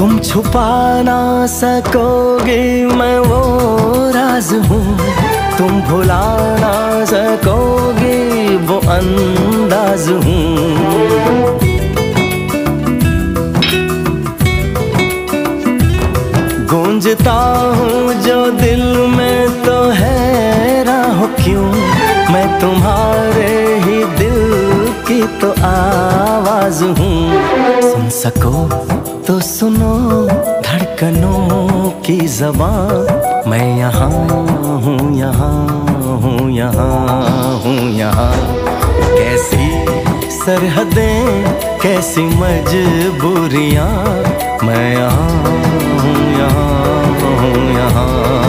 तुम छुपा ना सकोगे मैं वो राज हूँ, तुम भुला ना सकोगे वो अंदाज हूँ। गूंजता हूँ जो दिल में तो हैरान हो क्यों, मैं तुम्हारे ही दिल की तो आवाज हूँ। सुन सको तो सुनो धड़कनों की ज़बान, मैं यहाँ हूँ, यहाँ हूँ, यहाँ हूँ, यहाँ। कैसी सरहदें कैसी मजबूरियाँ, मैं यहाँ हूँ, यहाँ हूँ, यहाँ।